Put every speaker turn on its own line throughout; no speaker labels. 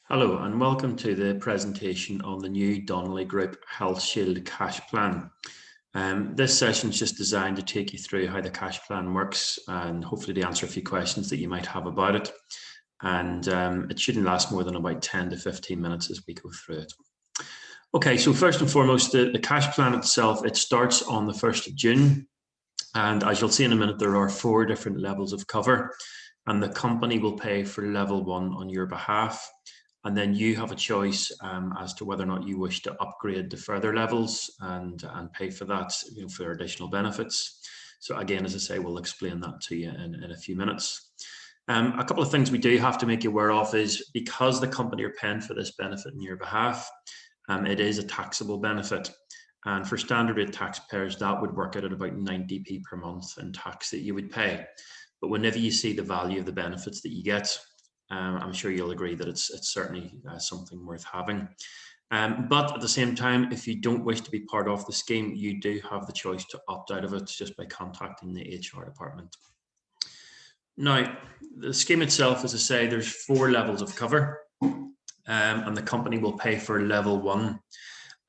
Hello and welcome to the presentation on the new Donnelly Group Health Shield Cash Plan. This session is just designed to take you through how the cash plan works and hopefully to answer a few questions that you might have about it. And it shouldn't last more than about 10 to 15 minutes as we go through it. Okay, so first and foremost, the cash plan itself, it starts on the 1st of June. And as you'll see in a minute, there are 4 different levels of cover and the company will pay for level 1 on your behalf. And then you have a choice as to whether or not you wish to upgrade to further levels and pay for that, for additional benefits. So again, as I say, we'll explain that to you in a few minutes. A couple of things we do have to make you aware of is because the company are paying for this benefit on your behalf, it is a taxable benefit. And for standard rate taxpayers, that would work out at about 90p per month in tax that you would pay. But whenever you see the value of the benefits that you get, I'm sure you'll agree that it's certainly something worth having. But at the same time, if you don't wish to be part of the scheme, you do have the choice to opt out of it just by contacting the HR department. Now, the scheme itself, as I say, there's 4 levels of cover, and the company will pay for level 1.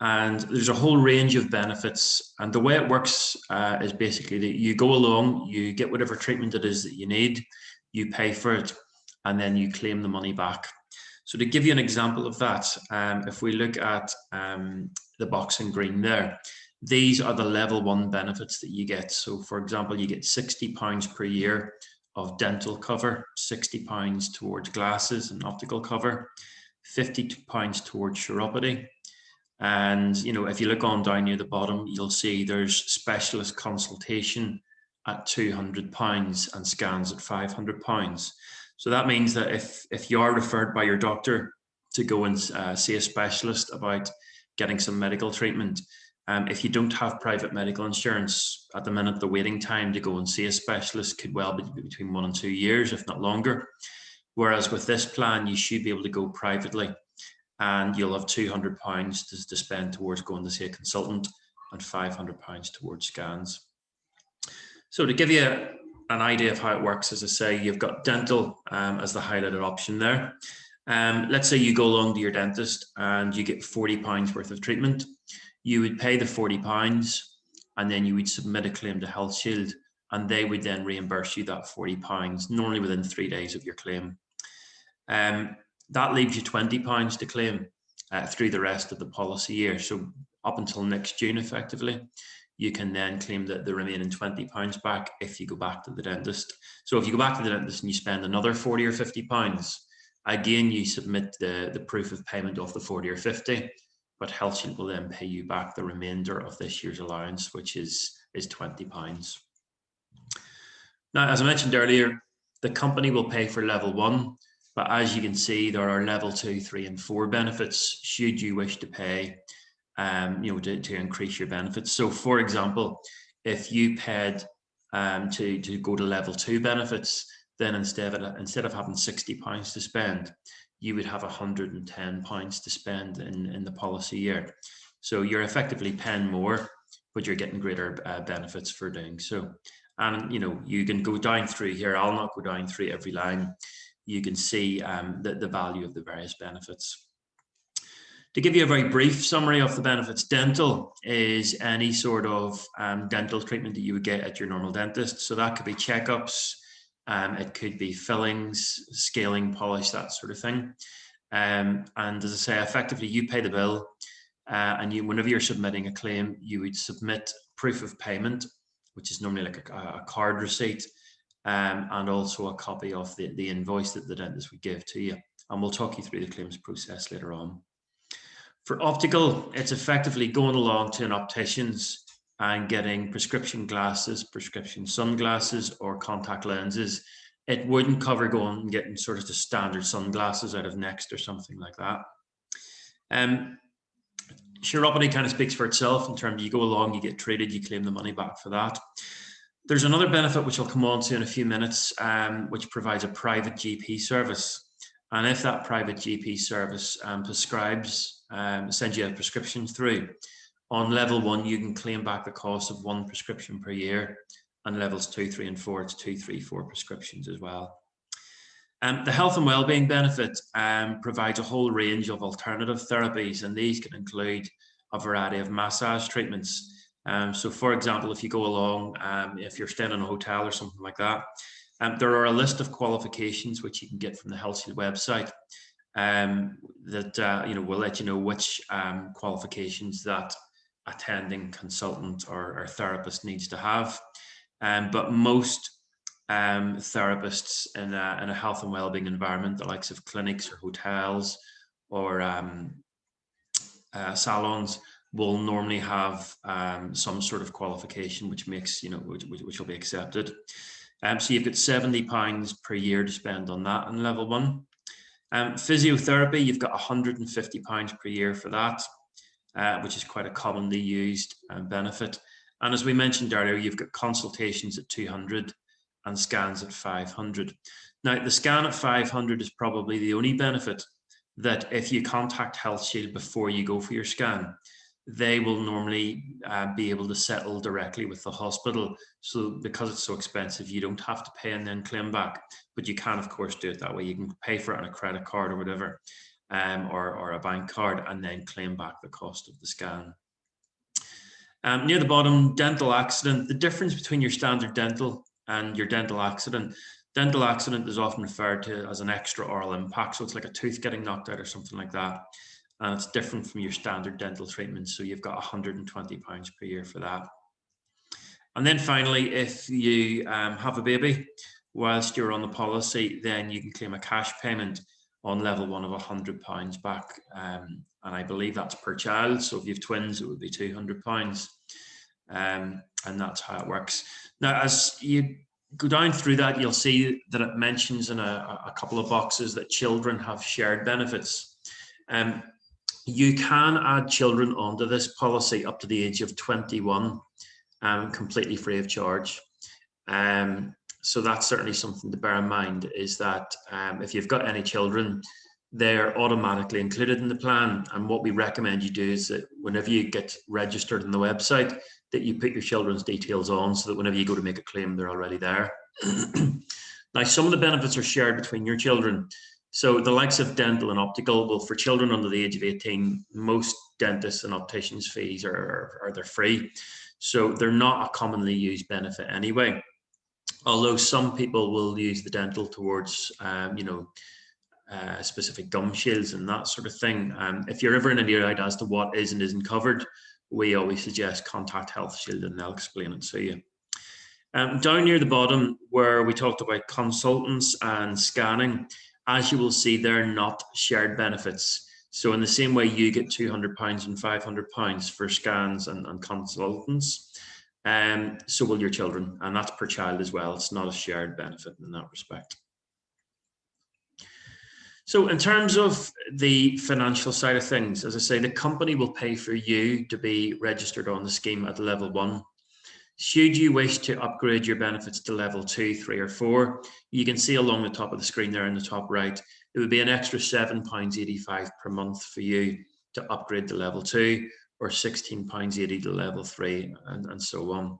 And there's a whole range of benefits. And the way it works is basically that you go along, you get whatever treatment it is that you need, you pay for it, and then you claim the money back. So to give you an example of that, if we look at the box in green there, these are the level 1 benefits that you get. So for example, you get £60 per year of dental cover, £60 towards glasses and optical cover, £50 towards chiropody. And if you look on down near the bottom, you'll see there's specialist consultation at £200 and scans at £500. So that means that if you are referred by your doctor to go and see a specialist about getting some medical treatment, if you don't have private medical insurance, at the minute the waiting time to go and see a specialist could well be between 1 and 2 years, if not longer. Whereas with this plan, you should be able to go privately and you'll have £200 to spend towards going to see a consultant and £500 towards scans. So to give you an idea of how it works, as I say, you've got dental as the highlighted option there. Let's say you go along to your dentist and you get £40 worth of treatment. You would pay the £40 and then you would submit a claim to Health Shield and they would then reimburse you that £40, normally within 3 days of your claim. That leaves you £20 to claim through the rest of the policy year. So up until next June, effectively, you can then claim the remaining £20 back if you go back to the dentist. So if you go back to the dentist and you spend another £40 or £50, again, you submit the proof of payment of the 40 or 50, but Health Shield will then pay you back the remainder of this year's allowance, which is £20. Now, as I mentioned earlier, the company will pay for level 1, but as you can see, there are level 2, 3, and 4 benefits should you wish to pay to increase your benefits. So for example, if you paid to go to level 2 benefits, then instead of having £60 to spend, you would have £110 to spend in the policy year. So you're effectively paying more, but you're getting greater benefits for doing so. And you can go down through here. I'll not go down through every line. You can see the value of the various benefits. To give you a very brief summary of the benefits, dental is any sort of dental treatment that you would get at your normal dentist. So that could be checkups, it could be fillings, scaling, polish, that sort of thing. And as I say, effectively you pay the bill and whenever you're submitting a claim, you would submit proof of payment, which is normally like a card receipt, and also a copy of the invoice that the dentist would give to you. And we'll talk you through the claims process later on. For optical, it's effectively going along to an optician's and getting prescription glasses, prescription sunglasses, or contact lenses. It wouldn't cover going and getting sort of the standard sunglasses out of Next or something like that. Chiropody kind of speaks for itself in terms of you go along, you get treated, you claim the money back for that. There's another benefit which I'll come on to in a few minutes, which provides a private GP service. And if that private GP service prescribes, sends you a prescription through, on level 1, you can claim back the cost of 1 prescription per year, and levels 2, 3, and 4, it's 2, 3, 4 prescriptions as well. The health and wellbeing benefit provides a whole range of alternative therapies, and these can include a variety of massage treatments. So for example, if you go along, if you're staying in a hotel or something like that, there are a list of qualifications which you can get from the Health Shield website that will let you know which qualifications that attending consultant or therapist needs to have. But most therapists in a health and wellbeing environment, the likes of clinics or hotels or salons, will normally have some sort of qualification which makes, which will be accepted. So you've got £70 per year to spend on that in level 1. Physiotherapy, you've got £150 per year for that, which is quite a commonly used benefit. And as we mentioned earlier, you've got consultations at 200 and scans at 500. Now, the scan at 500 is probably the only benefit that if you contact Health Shield before you go for your scan, they will normally be able to settle directly with the hospital. So because it's so expensive, you don't have to pay and then claim back, but you can of course do it that way. You can pay for it on a credit card or whatever, or a bank card, and then claim back the cost of the scan. Near the bottom, dental accident. The difference between your standard dental and your dental accident. Dental accident is often referred to as an extra oral impact. So it's like a tooth getting knocked out or something like that. And it's different from your standard dental treatment. So you've got £120 per year for that. And then finally, if you have a baby whilst you're on the policy, then you can claim a cash payment on level 1 of £100 back. And I believe that's per child. So if you have twins, it would be £200. And that's how it works. Now, as you go down through that, you'll see that it mentions in a couple of boxes that children have shared benefits. You can add children onto this policy up to the age of 21, completely free of charge. So that's certainly something to bear in mind, is that if you've got any children, they're automatically included in the plan. And what we recommend you do is that whenever you get registered on the website, that you put your children's details on so that whenever you go to make a claim, they're already there. Now, some of the benefits are shared between your children. So the likes of dental and optical, well, for children under the age of 18, most dentists and opticians' fees they're free. So they're not a commonly used benefit anyway. Although some people will use the dental towards, specific gum shields and that sort of thing. If you're ever in any doubt as to what is and isn't covered, we always suggest contact Health Shield and they'll explain it to you. Down near the bottom where we talked about consultants and scanning, as you will see, they're not shared benefits. So in the same way you get £200 and £500 for scans and consultants, so will your children, and that's per child as well. It's not a shared benefit in that respect. So in terms of the financial side of things, as I say, the company will pay for you to be registered on the scheme at level 1. Should you wish to upgrade your benefits to level 2, 3 or 4, you can see along the top of the screen there in the top right, it would be an extra £7.85 per month for you to upgrade to level 2, or £16.80 to level 3, and so on.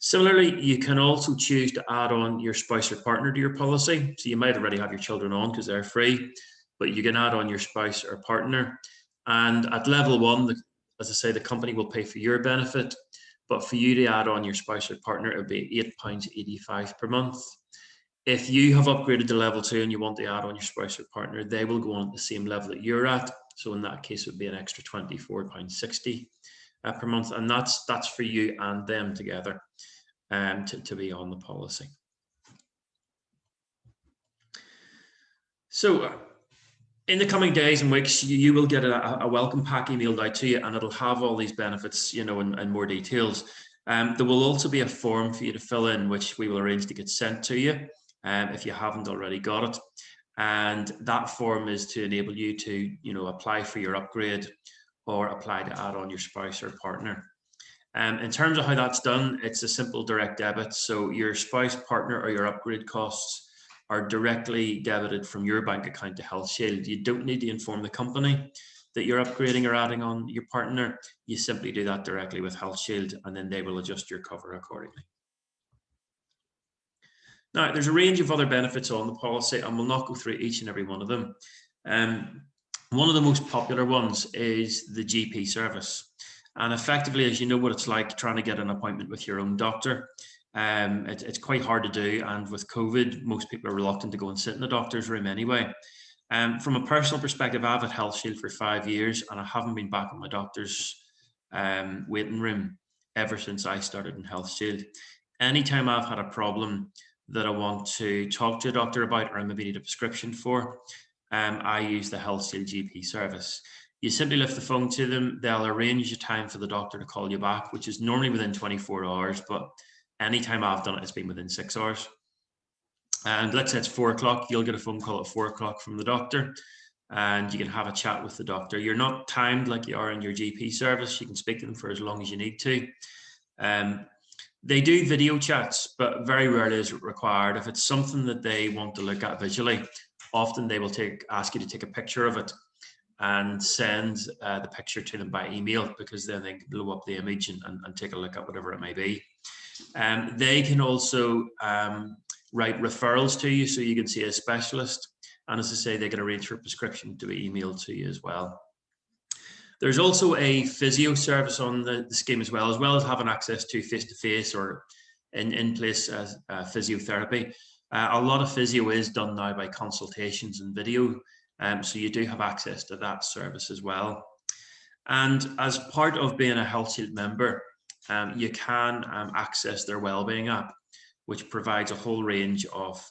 Similarly, you can also choose to add on your spouse or partner to your policy. So you might already have your children on because they're free, but you can add on your spouse or partner. And at level 1, as I say, the company will pay for your benefit, but for you to add on your spouse or partner, it would be £8.85 per month. If you have upgraded to level 2 and you want to add on your spouse or partner, they will go on at the same level that you're at. So in that case, it would be an extra £24.60 per month. And that's for you and them together to be on the policy. So in the coming days and weeks, you will get a welcome pack emailed out to you, and it'll have all these benefits, and more details. There will also be a form for you to fill in, which we will arrange to get sent to you if you haven't already got it. And that form is to enable you to, apply for your upgrade or apply to add on your spouse or partner. In terms of how that's done, it's a simple direct debit. So your spouse, partner, or your upgrade costs are directly debited from your bank account to Health Shield. You don't need to inform the company that you're upgrading or adding on your partner. You simply do that directly with Health Shield, and then they will adjust your cover accordingly. Now, there's a range of other benefits on the policy, and we'll not go through each and every one of them. One of the most popular ones is the GP service. And effectively, as you know what it's like trying to get an appointment with your own doctor, it's quite hard to do. And with COVID, most people are reluctant to go and sit in the doctor's room anyway. From a personal perspective, I've had Health Shield for 5 years, and I haven't been back in my doctor's waiting room ever since I started in Health Shield. Anytime I've had a problem that I want to talk to a doctor about, or I maybe need a prescription for, I use the Health Shield GP service. You simply lift the phone to them, they'll arrange a time for the doctor to call you back, which is normally within 24 hours, but anytime I've done it, it's been within 6 hours. And let's say it's 4 o'clock, you'll get a phone call at 4 o'clock from the doctor, and you can have a chat with the doctor. You're not timed like you are in your GP service. You can speak to them for as long as you need to. They do video chats, but very rarely is it required. If it's something that they want to look at visually, often they will ask you to take a picture of it and send the picture to them by email, because then they can blow up the image and take a look at whatever it may be. They can also write referrals to you, so you can see a specialist. And as I say, they can arrange for a prescription to be emailed to you as well. There's also a physio service on the scheme as well as having access to face-to-face or in-place physiotherapy. A lot of physio is done now by consultations and video, so you do have access to that service as well. And as part of being a Health Shield member, you can access their wellbeing app, which provides a whole range of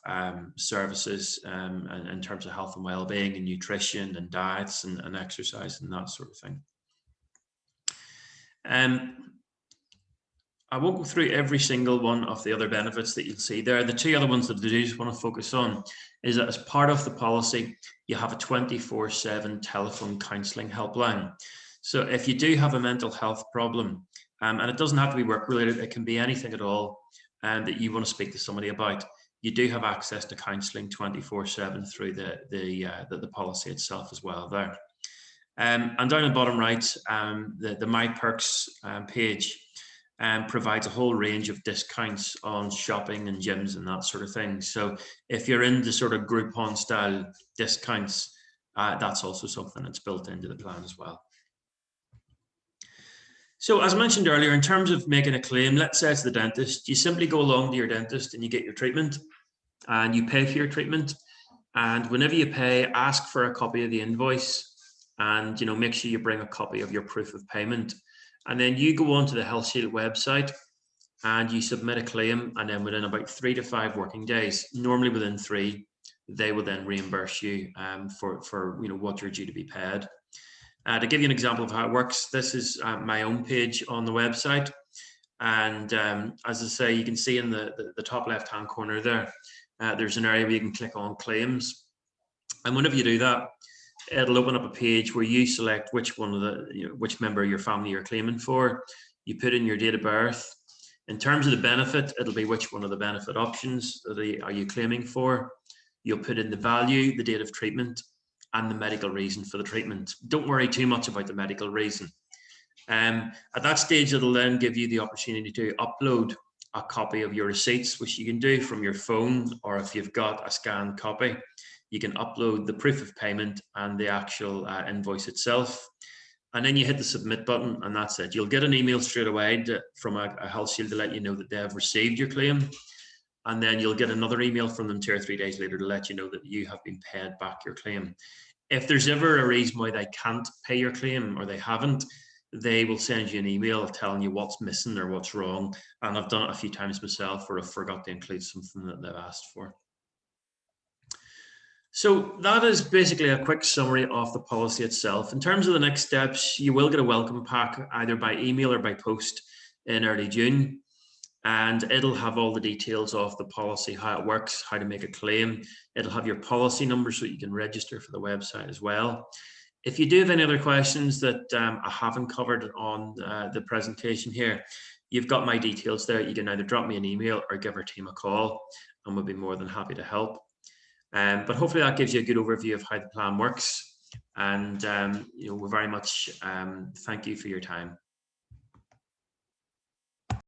services in terms of health and well-being and nutrition and diets and exercise and that sort of thing. I won't go through every single one of the other benefits that you'll see there. The two other ones that I do just want to focus on is that as part of the policy, you have a 24/7 telephone counselling helpline. So if you do have a mental health problem, and it doesn't have to be work-related, it can be anything at all, that you want to speak to somebody about, you do have access to counselling 24/7 through the policy itself as well there. And down the bottom right, the My Perks page provides a whole range of discounts on shopping and gyms and that sort of thing. So if you're into sort of Groupon style discounts, that's also something that's built into the plan as well. So as I mentioned earlier, in terms of making a claim, let's say it's the dentist, you simply go along to your dentist and you get your treatment and you pay for your treatment. And whenever you pay, ask for a copy of the invoice and make sure you bring a copy of your proof of payment. And then you go onto the Health Shield website and you submit a claim, and then within about 3 to 5 working days, normally within 3, they will then reimburse you for what you're due to be paid. To give you an example of how it works, this is my own page on the website. And as I say, you can see in the top left-hand corner there, there's an area where you can click on claims. And whenever you do that, it'll open up a page where you select which one of which member of your family you're claiming for. You put in your date of birth. In terms of the benefit, it'll be which one of the benefit options are you claiming for. You'll put in the value, the date of treatment, and the medical reason for the treatment. Don't worry too much about the medical reason. At that stage, it'll then give you the opportunity to upload a copy of your receipts, which you can do from your phone, or if you've got a scanned copy, you can upload the proof of payment and the actual invoice itself. And then you hit the submit button, and that's it. You'll get an email straight away from a Health Shield to let you know that they have received your claim. And then you'll get another email from them 2 or 3 days later to let you know that you have been paid back your claim. If there's ever a reason why they can't pay your claim or they haven't, they will send you an email telling you what's missing or what's wrong. And I've done it a few times myself where I've forgot to include something that they've asked for. So that is basically a quick summary of the policy itself. In terms of the next steps, you will get a welcome pack either by email or by post in early June. And it'll have all the details of the policy, how it works, how to make a claim. It'll have your policy number so you can register for the website as well. If you do have any other questions that I haven't covered on the presentation here, you've got my details there. You can either drop me an email or give our team a call, and we'll be more than happy to help. But hopefully that gives you a good overview of how the plan works. And we very much thank you for your time.